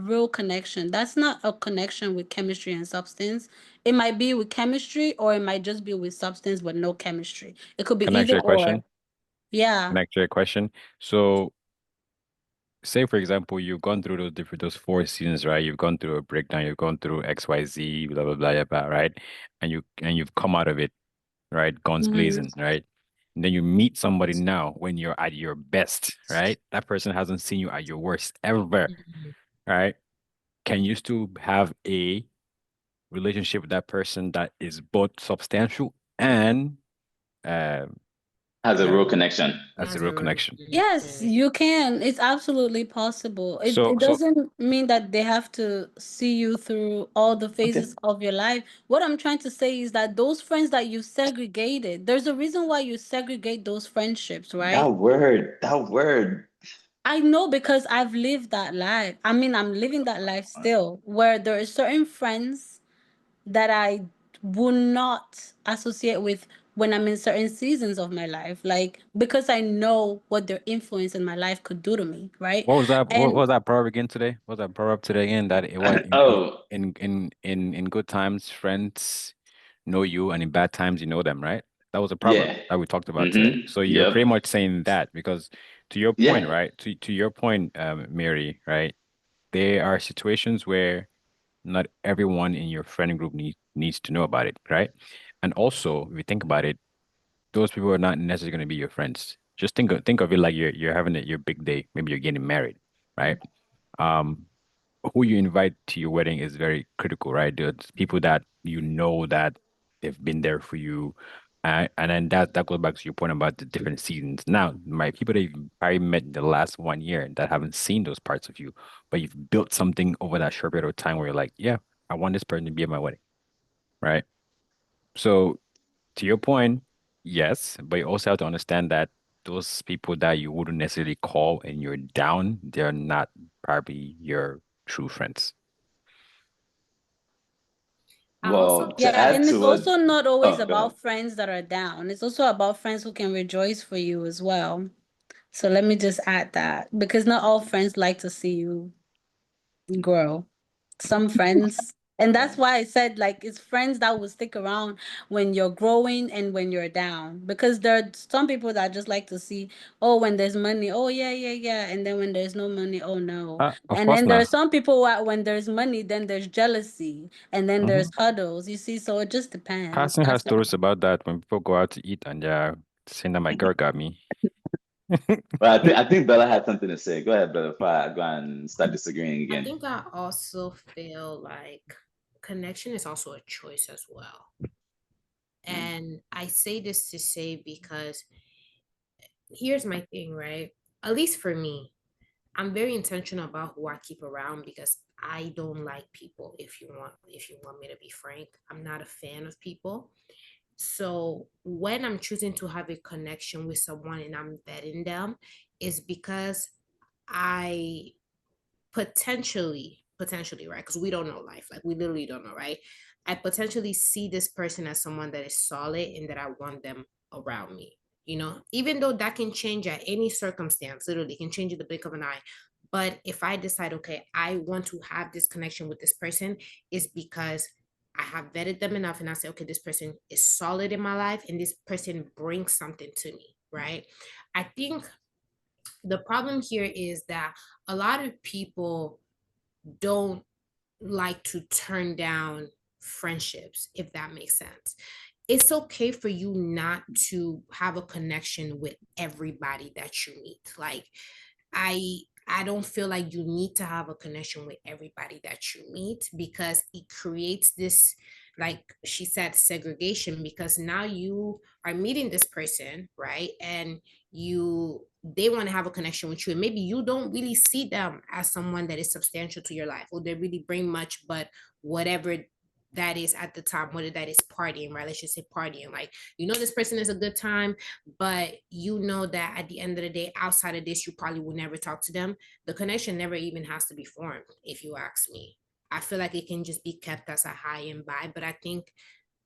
real connection. That's not a connection with chemistry and substance. It might be with chemistry or it might just be with substance but no chemistry. It could be Can I ask either you a or. question? Yeah. Can I ask you a question? So, say for example, you've gone through those 4 seasons, right? You've gone through a breakdown, you've gone through XYZ, blah blah blah, blah, right? And you've come out of it, right? Guns Mhm. blazing, right? And then you meet somebody now when you're at your best, right? That person hasn't seen you at your worst ever, Mhm. right? Can you still have a relationship with that person that is both substantial and um Has a uh, real connection. as a That's real a real connection? Yes, connection. you can. It's absolutely possible. It So it so doesn't mean that they have to see you through all the Okay. phases of your life. What I'm trying to say is that those friends that you segregated, there's a reason why you segregate those friendships, right? That word. I know because I've lived that life. I mean, I'm living that life still, where there are certain friends that I will not associate with when I'm in certain seasons of my life, like because I know what their influence in my life could do to me, right? what was that? What And was that proverb again today? What was that proverb today again? That it was Oh, in good times, friends know you, and in bad times, you know them, right? That was a proverb yeah. that we talked about today. Mm-hmm. So you're Yep. pretty much saying that because to your point, Yeah. right? To your point, Mary, right? There are situations where not everyone in your friend group needs to know about it, right? And also, if you think about it, those people are not necessarily going to be your friends. Just think of it like you're having your big day. Maybe you're getting married, right? Um, who you invite to your wedding is very critical, right? The people that you know that they've been there for you. And then that goes back to your point about the different seasons. Now, my people that you've probably met in the last 1 year that haven't seen those parts of you, but you've built something over that short period of time where you're like, yeah, I want this person to be at my wedding, right? So to your point, yes, but you also have to understand that those people that you wouldn't necessarily call and you're down, they're not probably your true friends. I also Well, to yeah, think, add and it's to it, also not always oh, go ahead. about friends that are down. It's also about friends who can rejoice for you as well. So let me just add that because not all friends like to see you grow. Some friends, and that's why I said like it's friends that will stick around when you're growing and when you're down. Because there are some people that just like to see, oh, when there's money, oh yeah, yeah, yeah, and then when there's no money, oh no. Of And course then there are not. some people who when there's money, then there's jealousy, and then there's Hmm. huddles. You see, so it just depends. Hassan has That's stories about that when people go out to eat and they're saying that my girl got me. Well, I think Bella had something to say. Go ahead, Bella, before I go and start disagreeing I again. think I also feel like connection is also a choice as well. Mm. And I say this to say because here's my thing, right? At least for me, I'm very intentional about who I keep around because I don't like people, if you want me to be frank. I'm not a fan of people. So when I'm choosing to have a connection with someone and I'm vetting them, is because I potentially, right? Because we don't know life, like we literally don't know, right? I potentially see this person as someone that is solid and that I want them around me. You know, even though that can change at any circumstance, literally can change at the blink of an eye. But if I decide, okay, I want to have this connection with this person, is because I have vetted them enough and I say, okay, this person is solid in my life and this person brings something to me, right? I think the problem here is that a lot of people don't like to turn down friendships, if that makes sense. It's okay for you not to have a connection with everybody that you meet. Like, I don't feel like you need to have a connection with everybody that you meet, because it creates this, like she said, segregation, because now you are meeting this person, right? And they want to have a connection with you, and maybe you don't really see them as someone that is substantial to your life, or they really bring much, but whatever that is at the time, whether that is partying, right? Let's just say partying. Like, you know, this person is a good time, but you know that at the end of the day, outside of this, you probably will never talk to them. The connection never even has to be formed, if you ask me. I feel like it can just be kept as a high and by, but I think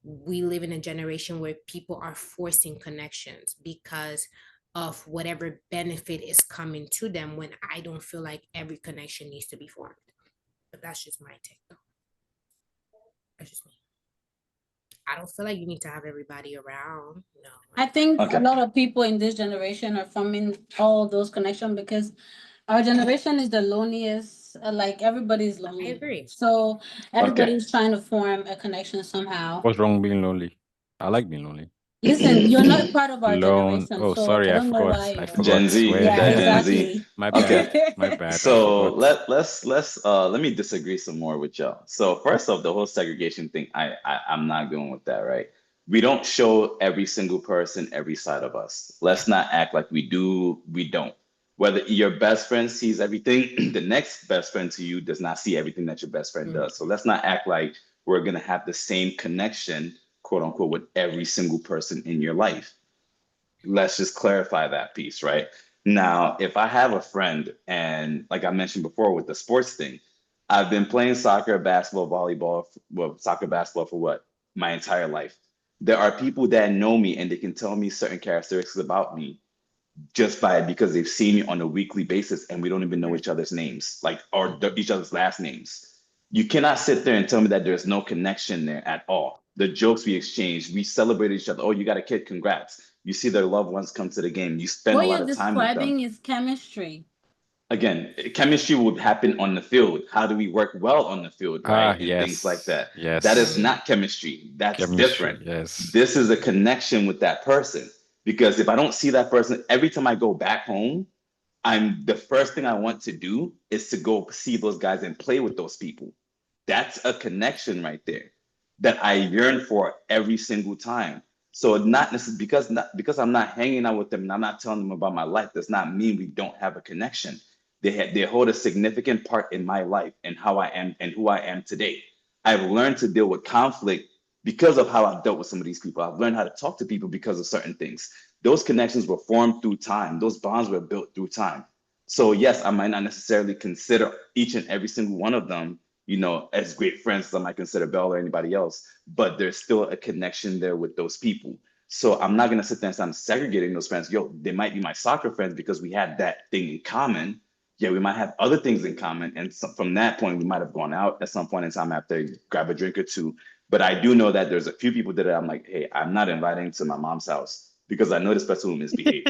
we live in a generation where people are forcing connections because of whatever benefit is coming to them, when I don't feel like every connection needs to be formed. But that's just my take, though. That's just me. I don't feel like you need to have everybody around. No. I think Okay. a lot of people in this generation are forming all those connections because our generation is the loneliest. Like, everybody's lonely. agree. So everybody's trying to form a connection somehow. What's wrong being lonely? I like being lonely. Listen, you're not part of our Lone. generation, Oh, so sorry, I I don't know forgot. why. I forgot. Gen Z, Where- Yeah, that Gen Z. exactly. My bad. Okay. My bad. I So forgot. let me disagree some more with y'all. So first off, the whole segregation thing, I'm not going with that, right? We don't show every single person every side of us. Let's not act like we do, we don't. Whether your best friend sees everything, the next best friend to you does not see everything that your best friend does. So let's not act like we're gonna have the same connection, quote unquote, with every single person in your life. Let's just clarify that piece, right? Now, if I have a friend, and like I mentioned before with the sports thing, I've been playing soccer, basketball, volleyball, well, soccer, basketball for what? My entire life. There are people that know me and they can tell me certain characteristics about me just because they've seen me on a weekly basis and we don't even know each other's names, like, or each other's last names. You cannot sit there and tell me that there's no connection there at all. The jokes we exchange, we celebrate each other. Oh, you got a kid, congrats. You see their loved ones come to the game. You spend What a lot you're of time with them. describing is chemistry. Again, chemistry would happen on the field. How do we work well on the field, right? And yes. things like that. Yes. That is not chemistry. That's Chemistry, different. yes. This is a connection with that person. Because if I don't see that person, every time I go back home, the first thing I want to do is to go see those guys and play with those people. That's a connection right there that I yearn for every single time. So not necessarily because I'm not hanging out with them and I'm not telling them about my life does not mean we don't have a connection. They hold a significant part in my life and how I am and who I am today. I've learned to deal with conflict because of how I've dealt with some of these people. I've learned how to talk to people because of certain things. Those connections were formed through time. Those bonds were built through time. So yes, I might not necessarily consider each and every single one of them, as great friends as I might consider Belle or anybody else, but there's still a connection there with those people. So I'm not gonna sit there and say I'm segregating those friends. Yo, they might be my soccer friends because we had that thing in common. Yeah, we might have other things in common. And from that point, we might have gone out at some point in time after grab a drink or two. But I do know that there's a few people that I'm like, hey, I'm not inviting to my mom's house because I know this person will misbehave.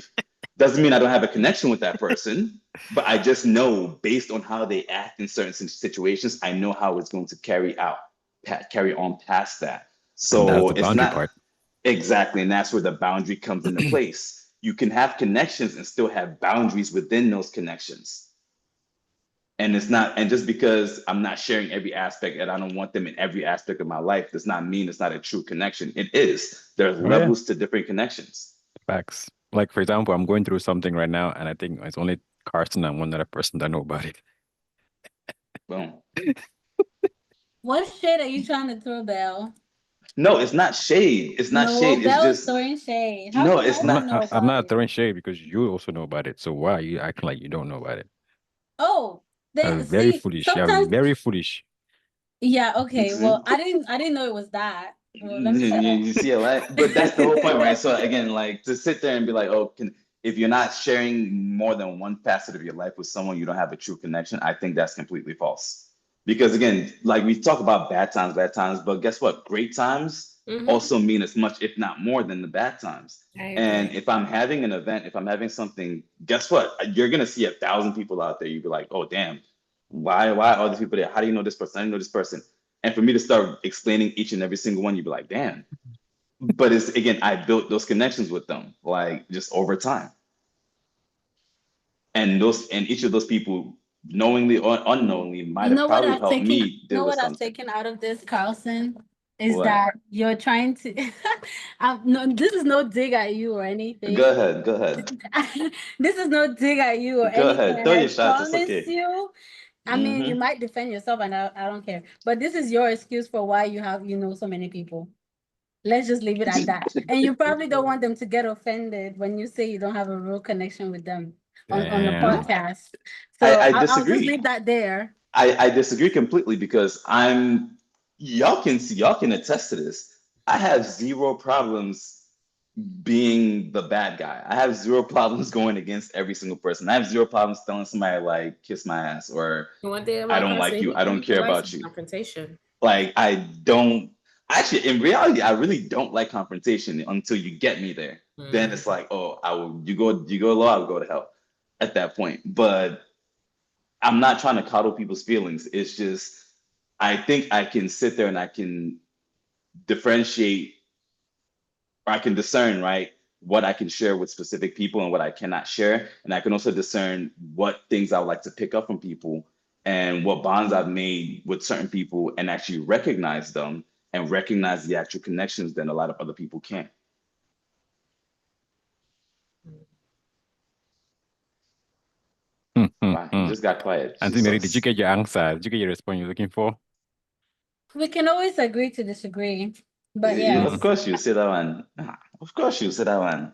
Doesn't mean I don't have a connection with that person, but I just know based on how they act in certain situations, I know how it's going to carry on past that. So that's the it's boundary not part. Exactly, and that's where the boundary comes into place. You can have connections and still have boundaries within those connections. And just because I'm not sharing every aspect and I don't want them in every aspect of my life does not mean it's not a true connection. It is. There's yeah. levels to different connections. Facts. Like, for example, I'm going through something right now, and I think it's only Carson and one other person that know about it. Boom. What shade are you trying to throw, Belle? No, it's not shade. It's not shade. It's Belle's just throwing shade. No, it's I'm not. not, I'm not throwing shade because you also know about it. So why are you acting like you don't know about it? Oh, Very foolish. Yeah, sometimes very foolish. Yeah, okay. Well, I didn't know it was that. Well, let me You see a lot, but that's the whole point, right? So again, like to sit there and be like, oh, if you're not sharing more than one facet of your life with someone, you don't have a true connection. I think that's completely false. Because again, like we talk about bad times, but guess what? Great times also mean as much, if not more, than the bad times. I And agree. if I'm having an event, if I'm having something, guess what? You're gonna see 1,000 people out there. You'd be like, oh damn, why are these people there? How do you know this person? I didn't know this person. And for me to start explaining each and every single one, you'd be like, damn. But it's again, I built those connections with them, like just over time. And each of those people, knowingly or unknowingly, might You have know what probably I've helped taken? You me know deal with what I've something. taken out of this, Carlson, is What? that you're trying to. No, this is no dig at you or anything. Go ahead, go ahead. This is no dig at you or Go anything. ahead. Throw And I your shots, it's promise okay. you. I mean, you might defend yourself, and I don't care. But this is your excuse for why you know so many people. Let's just leave it at that. And you probably don't want them to get offended when you say you don't have a real connection with them on the Damn. podcast. So I I'll just disagree. leave that there. I disagree completely because y'all can attest to this. I have zero problems being the bad guy. I have zero problems going against every single person. I have zero problems telling somebody like kiss my ass or One thing I about don't like Carson, you. I don't he care likes about you. confrontation. Like I don't actually in reality, I really don't like confrontation until you get me there. Then it's like, oh, you go low, I'll go to hell at that point. But I'm not trying to coddle people's feelings. It's just I think I can sit there and I can differentiate or I can discern, right, what I can share with specific people and what I cannot share. And I can also discern what things I would like to pick up from people and what bonds I've made with certain people and actually recognize them and recognize the actual connections that a lot of other people can't. Wow, you just got quiet. Auntie Mary, did you get your answer? Did you get your response you're looking for? We can always agree to disagree. But yeah. Of course you say that one. Of course you say that one.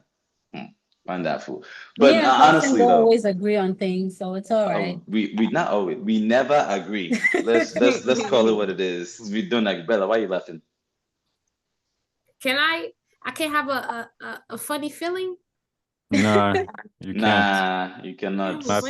Wonderful. But Yeah, Carlson honestly don't though, always agree on things, so it's all right. we not always we never agree. Let's call it what it is. We don't like Bella. Why are you laughing? Can I can't have a funny feeling? No, you can't. Nah, you cannot. Not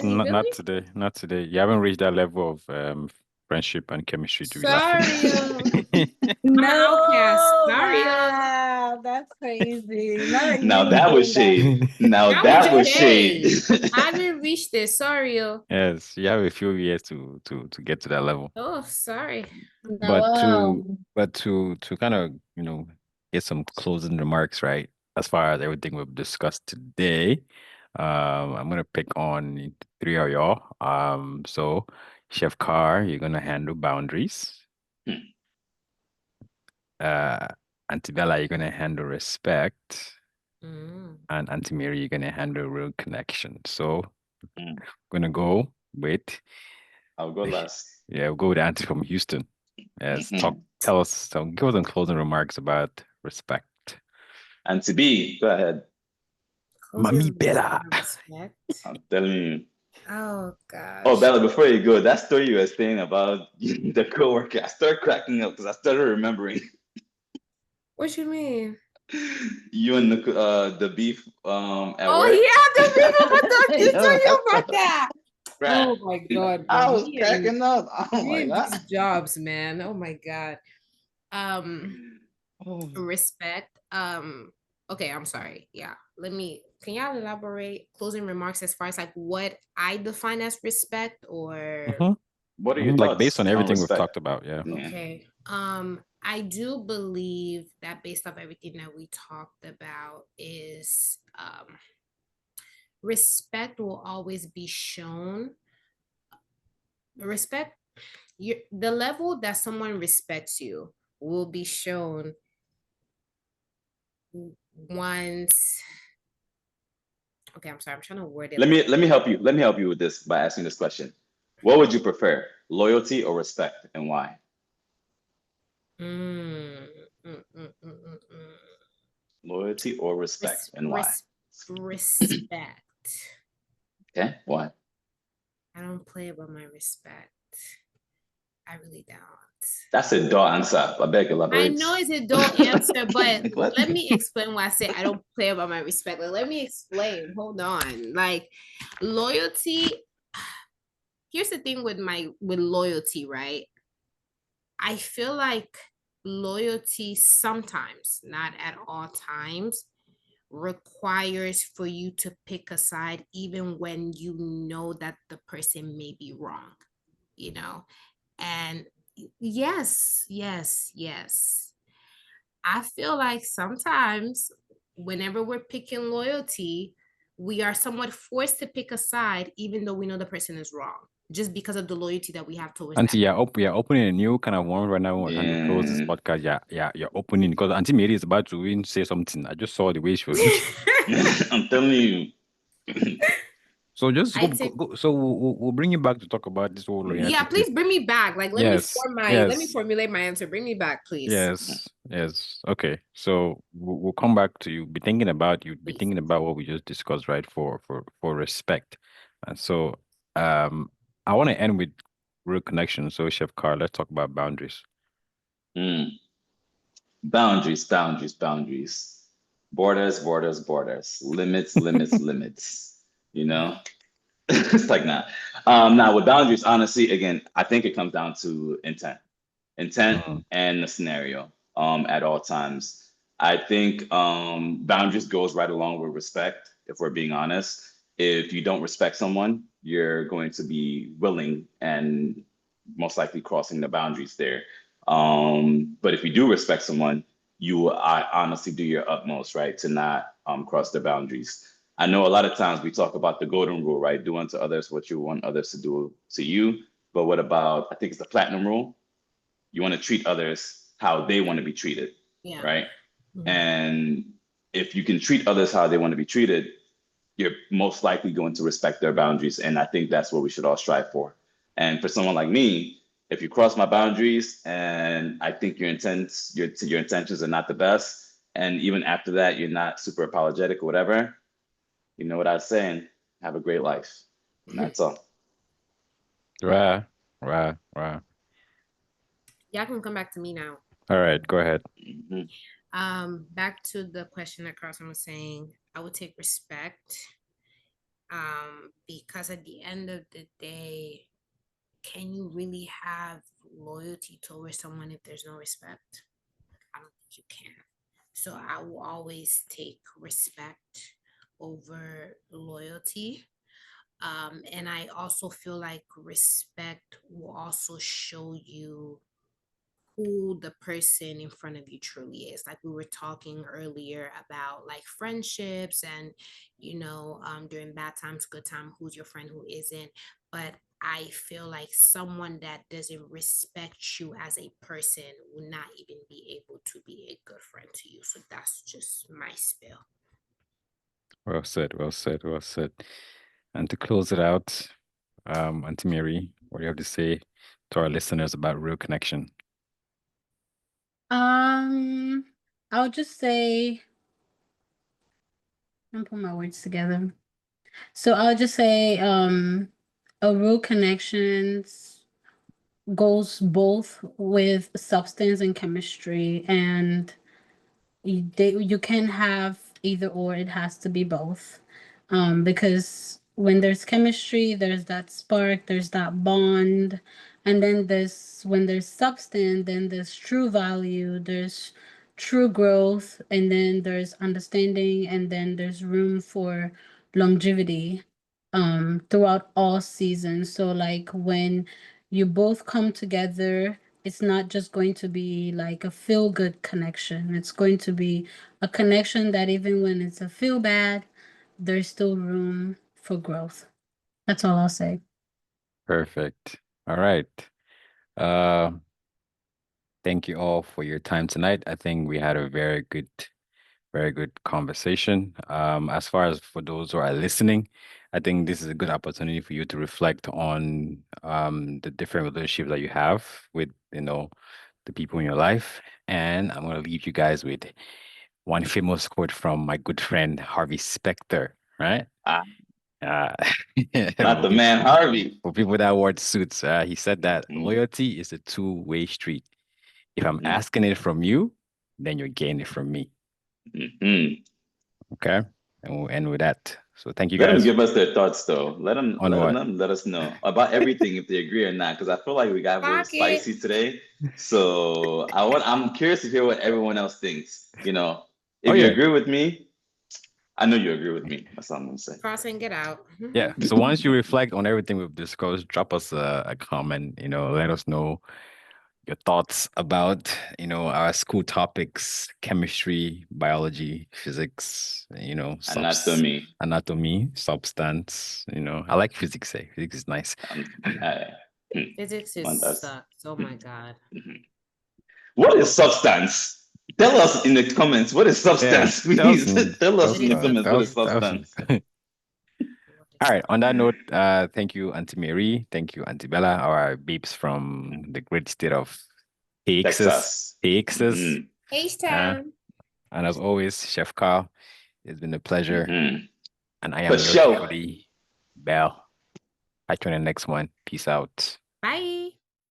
today. Not today. You haven't reached that level of friendship and chemistry to be laughing. No, outcast. Sorry. Wow, that's crazy. Not Now you that was doing shade. Now that was shade. I haven't reached this. Sorry. Yes, you have a few years to get to that level. Oh, sorry. But Wow. to kind of, get some closing remarks, right? As far as everything we've discussed today, I'm gonna pick on the three of y'all. So Chef Carr, you're gonna handle boundaries. Auntie Bella, you're gonna handle respect. And Auntie Mary, you're gonna handle real connection. So I'm gonna go with I'll go last. Yeah, we'll go with Auntie from Houston. Yes, give us some closing remarks about respect. Auntie B, go ahead. Mami Bella. Respect. I'm telling you. Oh gosh. Oh, Bella, before you go, that story you were saying about the coworker, I started cracking up because I started remembering. What you mean? You and the beef at Oh work. yeah, the beef. I thought you tell you about that. Right. Oh my god. I was cracking up. Oh my these god. jobs, man. Oh my god. Respect. Okay, I'm sorry. Yeah. Can y'all elaborate closing remarks as far as like what I define as respect or What are your like thoughts based on everything we've respect? talked about? Yeah. Okay. I do believe that based off everything that we talked about is respect will always be shown. Respect, the level that someone respects you will be shown once. Okay, I'm sorry. I'm trying to word it. Let me help you. Let me help you with this by asking this question. What would you prefer, loyalty or respect, and why? Loyalty or respect, and why? Respect. Okay, why? I don't play about my respect. I really don't. That's a dull answer. I beg elaborate. I know it's a dull answer, but What? let me explain why I say I don't play about my respect. Like, let me explain. Hold on. Like, loyalty. Here's the thing with loyalty, right? I feel like loyalty sometimes, not at all times, requires for you to pick a side even when you know that the person may be wrong, you know? And yes, yes, yes. I feel like sometimes whenever we're picking loyalty, we are somewhat forced to pick a side even though we know the person is wrong, just because of the loyalty that we have towards Auntie, that. you're opening a new kind of one right now. We're trying to close this Yeah. podcast. You're opening because Auntie Mary is about to even say something. I just saw the way she was looking. I'm telling you. So just I go, take so we'll bring you back to talk about this whole loyalty Yeah, please thing. bring me back. Like, let me Yes, let me yes, formulate my answer. Bring me back, please. yes. Okay, so we'll come back to you. Be thinking about Please. what we just discussed, right? For respect, and so I want to end with real connection. So Chef Carl, let's talk about boundaries. Boundaries, boundaries, boundaries. Borders, borders, borders. Limits, limits, limits. You know? It's like that. Now with boundaries, honestly, again, I think it comes down to intent Mhm. and the scenario at all times. I think boundaries goes right along with respect, if we're being honest. If you don't respect someone, you're going to be willing and most likely crossing the boundaries there. But if you do respect someone, I honestly do your utmost, right, to not cross the boundaries. I know a lot of times we talk about the golden rule, right? Do unto others what you want others to do to you. But what about, I think it's the platinum rule? You want to treat others how they want to be treated, Yeah. right? Mhm. And if you can treat others how they want to be treated, you're most likely going to respect their boundaries. And I think that's what we should all strive for. And for someone like me, if you cross my boundaries and I think your intentions are not the best, and even after that, you're not super apologetic or whatever, you know what I was saying? Have a great life. And that's all. Right. Y'all can come back to me now. All right, go ahead. Mhm. Back to the question that Carson was saying, I would take respect. Because at the end of the day, can you really have loyalty towards someone if there's no respect? I don't think you can. So I will always take respect over loyalty. And I also feel like respect will also show you who the person in front of you truly is. Like we were talking earlier about like friendships and during bad times, good time, who's your friend, who isn't. But I feel like someone that doesn't respect you as a person will not even be able to be a good friend to you. So that's just my spill. Well said. And to close it out, Auntie Mary, what do you have to say to our listeners about real connection? I'll just say, I'm put my words together. So I'll just say, a real connections goes both with substance and chemistry, and you can have either or. It has to be both, because when there's chemistry, there's that spark, there's that bond, and then there's when there's substance, then there's true value, there's true growth, and then there's understanding, and then there's room for longevity throughout all seasons. So like when you both come together, it's not just going to be like a feel good connection. It's going to be a connection that even when it's a feel bad, there's still room for growth. That's all I'll say. Perfect. All right. Uh, thank you all for your time tonight. I think we had a very good conversation. As far as for those who are listening, I think this is a good opportunity for you to reflect on the different relationships that you have with, the people in your life. And I'm gonna leave you guys with one famous quote from my good friend Harvey Specter, right? Ah, Uh, Not for the peop- man Harvey. for people that wear suits, he said that Mhm. loyalty is a two-way street. If I'm Mhm. asking it from you, then you're getting it from me. Mhm. Okay, and we'll end with that. So thank you Let them guys. give us their thoughts, though. Let them On what? let us know about everything if they agree or not. Because I feel like we got a little Fuck it. spicy today. So I'm curious to hear what everyone else thinks. You know, if Oh, you yeah. agree with me, I know you agree with me. That's all I'm gonna say. Cross and get out. Yeah. So once you reflect on everything we've discussed, drop us a comment. Let us know your thoughts about our school topics: chemistry, biology, physics. Anatomy. Substance. I like physics. Physics is nice. I- Physics One is does. sucks. Oh my god. Mhm. What is substance? Tell us in the comments. What is substance? Yeah, tell us Please in- tell us What in the is comments. What is substance? substance? All right. On that note, thank you, Auntie Mary. Thank you, Auntie Bella, our beeps from the great state of Texas. Texas. H-Town. And as always, Chef Carl, it's been a pleasure. Mhm. And I For am yours sure. truly, Bell. Catch you in the next one. Peace out. Bye.